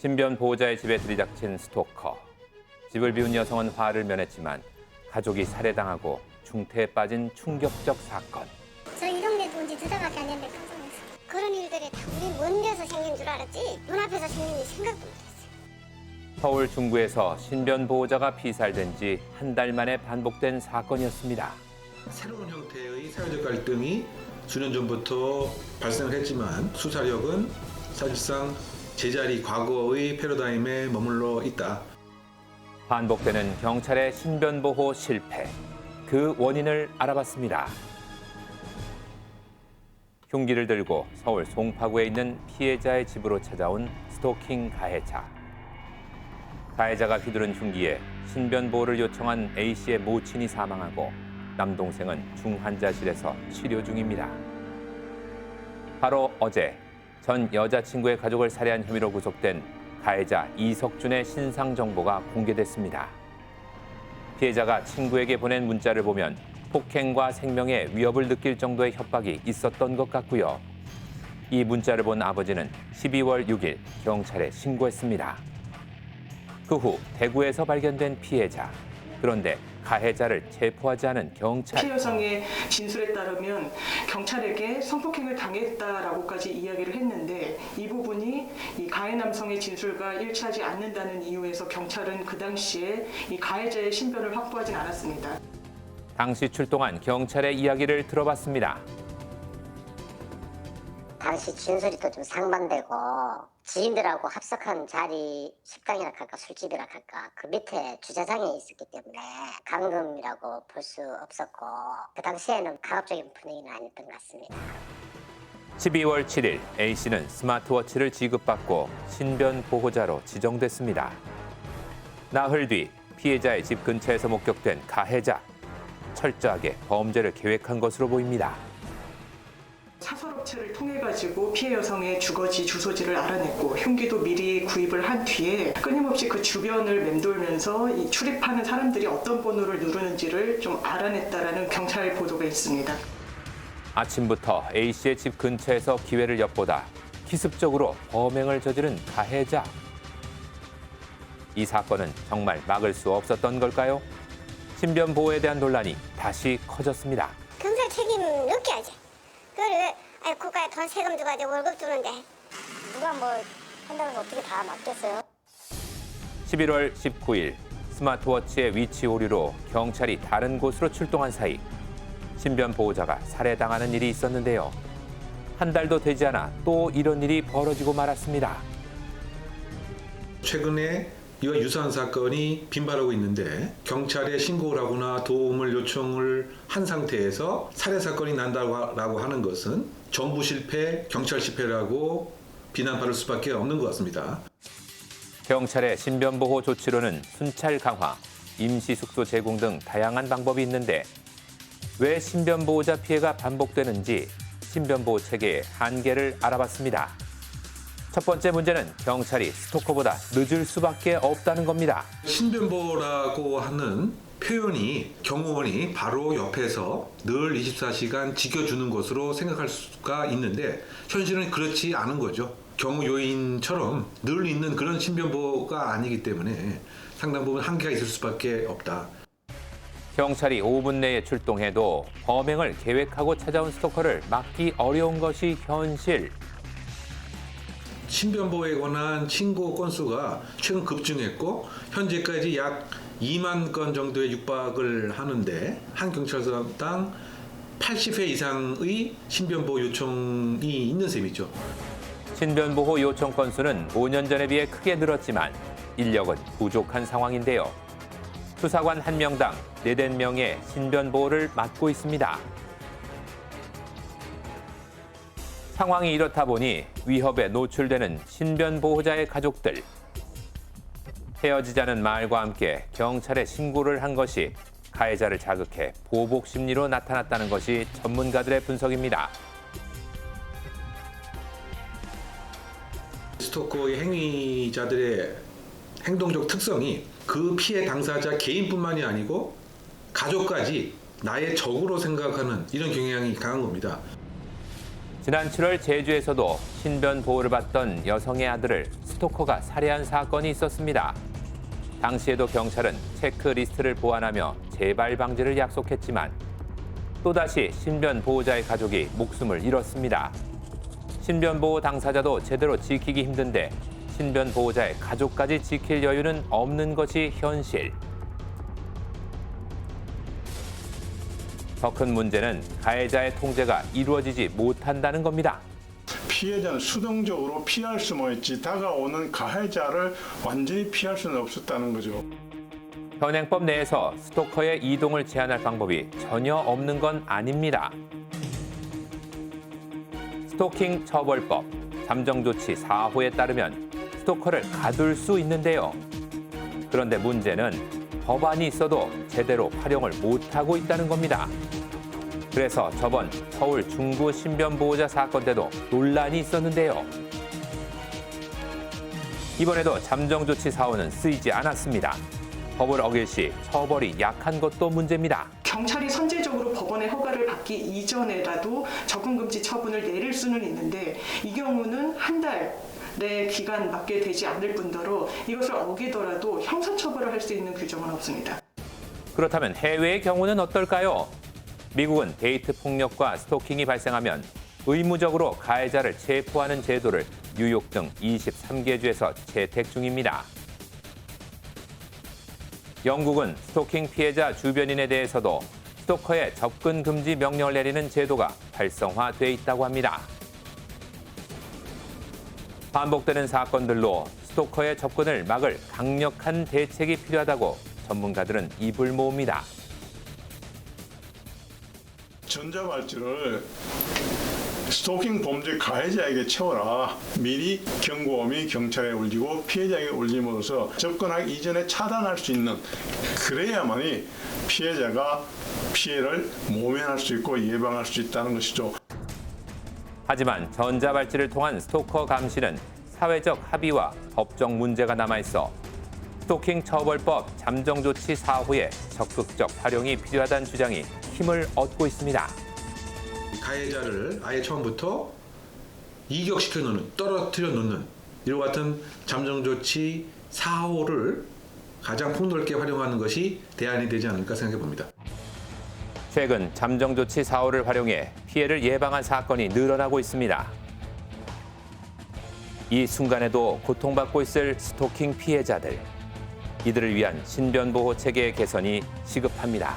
신변 보호자의 집에 들이닥친 스토커. 집을 비운 여성은 화를 면했지만 가족이 살해당하고 중태에 빠진 충격적 사건. 저 이 동네 온 지 2달밖에 안 됐는데 깜짝 놀랐어요. 그런 일들이 다 우리 먼 데서 생긴 줄 알았지 눈앞에서 생긴지 생각도 못했어요. 서울 중구에서 신변 보호자가 피살된 지 한 달 만에 반복된 사건이었습니다. 새로운 형태의 사회적 갈등이 수년 전부터 발생을 했지만 수사력은 사실상 제자리 과거의 패러다임에 머물러 있다. 반복되는 경찰의 신변 보호 실패. 그 원인을 알아봤습니다. 흉기를 들고 서울 송파구에 있는 피해자의 집으로 찾아온 스토킹 가해자. 가해자가 휘두른 흉기에 신변 보호를 요청한 A씨의 모친이 사망하고 남동생은 중환자실에서 치료 중입니다. 바로 어제 전 여자친구의 가족을 살해한 혐의로 구속된 가해자 이석준의 신상 정보가 공개됐습니다. 피해자가 친구에게 보낸 문자를 보면 폭행과 생명의 위협을 느낄 정도의 협박이 있었던 것 같고요. 이 문자를 본 아버지는 12월 6일 경찰에 신고했습니다. 그 후 대구에서 발견된 피해자. 그런데 가해자를 체포하지 않은 경찰. 피해 여성의 진술에 따르면 경찰에게 성폭행을 당했다라고까지 이야기를 했는데 이 부분이 이 가해 남성의 진술과 일치하지 않는다는 이유에서 경찰은 그 당시에 이 가해자의 신변을 확보하진 않았습니다. 당시 출동한 경찰의 이야기를 들어봤습니다. 당시 진술이 또 좀 상반되고 지인들하고 합석한 자리 식당이라 할까 술집이라 할까 그 밑에 주차장에 있었기 때문에 감금이라고 볼 수 없었고 그 당시에는 강압적인 분위기는 아니었던 것 같습니다. 12월 7일 A씨는 스마트워치를 지급받고 신변 보호자로 지정됐습니다. 나흘 뒤 피해자의 집 근처에서 목격된 가해자. 철저하게 범죄를 계획한 것으로 보입니다. 사설업체를 통해 가지고 피해 여성의 주거지 주소지를 알아냈고 흉기도 미리 구입을 한 뒤에 끊임없이 그 주변을 맴돌면서 이 출입하는 사람들이 어떤 번호를 누르는지를 좀 알아냈다라는 경찰 보도가 있습니다. 아침부터 A씨의 집 근처에서 기회를 엿보다 기습적으로 범행을 저지른 가해자. 이 사건은 정말 막을 수 없었던 걸까요? 신변 보호에 대한 논란이 다시 커졌습니다. 경찰 책임은 느껴야지. 그걸 왜 국가에 돈 세금 줘가지고 월급 주는데 누가 뭐 한다는 거 어떻게 다 맡겠어요? 11월 19일 스마트워치의 위치 오류로 경찰이 다른 곳으로 출동한 사이 신변 보호자가 살해당하는 일이 있었는데요. 한 달도 되지 않아 또 이런 일이 벌어지고 말았습니다. 최근에 이와 유사한 사건이 빈발하고 있는데 경찰에 신고를 하거나 도움을 요청을 한 상태에서 살해 사건이 난다고 하는 것은 정부 실패, 경찰 실패라고 비난받을 수밖에 없는 것 같습니다. 경찰의 신변보호 조치로는 순찰 강화, 임시 숙소 제공 등 다양한 방법이 있는데 왜 신변보호자 피해가 반복되는지 신변보호 체계의 한계를 알아봤습니다. 첫 번째 문제는 경찰이 스토커보다 늦을 수밖에 없다는 겁니다. 신변보호라고 하는 표현이 경호원이 바로 옆에서 늘 24시간 지켜주는 것으로 생각할 수가 있는데 현실은 그렇지 않은 거죠. 경호 요인처럼 늘 있는 그런 신변보호가 아니기 때문에 상당 부분 한계가 있을 수밖에 없다. 경찰이 5분 내에 출동해도 범행을 계획하고 찾아온 스토커를 막기 어려운 것이 현실. 신변보호에 관한 신고 건수가 최근 급증했고 현재까지 약 2만 건 정도에 육박을 하는데 한 경찰서당 80회 이상의 신변보호 요청이 있는 셈이죠. 신변보호 요청 건수는 5년 전에 비해 크게 늘었지만 인력은 부족한 상황인데요. 수사관 1명당 4~5명의 신변보호를 맡고 있습니다. 상황이 이렇다 보니 위협에 노출되는 신변보호자의 가족들. 헤어지자는 말과 함께 경찰에 신고를 한 것이 가해자를 자극해 보복 심리로 나타났다는 것이 전문가들의 분석입니다. 스토커의 행위자들의 행동적 특성이 그 피해 당사자 개인뿐만이 아니고 가족까지 나의 적으로 생각하는 이런 경향이 강한 겁니다. 지난 7월 제주에서도 신변 보호를 받던 여성의 아들을 스토커가 살해한 사건이 있었습니다. 당시에도 경찰은 체크리스트를 보완하며 재발 방지를 약속했지만 또다시 신변 보호자의 가족이 목숨을 잃었습니다. 신변 보호 당사자도 제대로 지키기 힘든데 신변 보호자의 가족까지 지킬 여유는 없는 것이 현실. 더 큰 문제는 가해자의 통제가 이루어지지 못한다는 겁니다. 피해자는 수동적으로 피할 수만 있지 다가오는 가해자를 완전히 피할 수는 없었다는 거죠. 현행법 내에서 스토커의 이동을 제한할 방법이 전혀 없는 건 아닙니다. 스토킹 처벌법 잠정조치 4호에 따르면 스토커를 가둘 수 있는데요. 그런데 문제는 법안이 있어도 제대로 활용을 못하고 있다는 겁니다. 그래서 저번 서울 중구 신변보호자 사건 때도 논란이 있었는데요. 이번에도 잠정조치 4호는 쓰이지 않았습니다. 법을 어길 시 처벌이 약한 것도 문제입니다. 경찰이 선제적으로 법원의 허가를 받기 이전에라도 접근금지 처분을 내릴 수는 있는데 이 경우는 한 달의 기간밖에 되지 않을 뿐더러 이것을 어기더라도 형사처벌을 할 수 있는 규정은 없습니다. 그렇다면 해외의 경우는 어떨까요? 미국은 데이트 폭력과 스토킹이 발생하면 의무적으로 가해자를 체포하는 제도를 뉴욕 등 23개 주에서 채택 중입니다. 영국은 스토킹 피해자 주변인에 대해서도 스토커의 접근 금지 명령을 내리는 제도가 활성화돼 있다고 합니다. 반복되는 사건들로 스토커의 접근을 막을 강력한 대책이 필요하다고 전문가들은 입을 모읍니다. 전자발찌를 스토킹 범죄 가해자에게 채워라. 미리 경고음이 경찰에 울리고 피해자에게 울림으로써 접근하기 이전에 차단할 수 있는, 그래야만이 피해자가 피해를 모면할 수 있고 예방할 수 있다는 것이죠. 하지만 전자발찌를 통한 스토커 감시는 사회적 합의와 법적 문제가 남아있어 스토킹 처벌법 잠정조치 4호의 적극적 활용이 필요하다는 주장이 힘을 얻고 있습니다. 가해자를 아예 처음부터 이격시켜 놓는, 떨어뜨려 놓는 이와 같은 잠정조치 4호를 가장 폭넓게 활용하는 것이 대안이 되지 않을까 생각해 봅니다. 최근 잠정조치 4호를 활용해 피해를 예방한 사건이 늘어나고 있습니다. 이 순간에도 고통받고 있을 스토킹 피해자들. 이들을 위한 신변보호 체계의 개선이 시급합니다.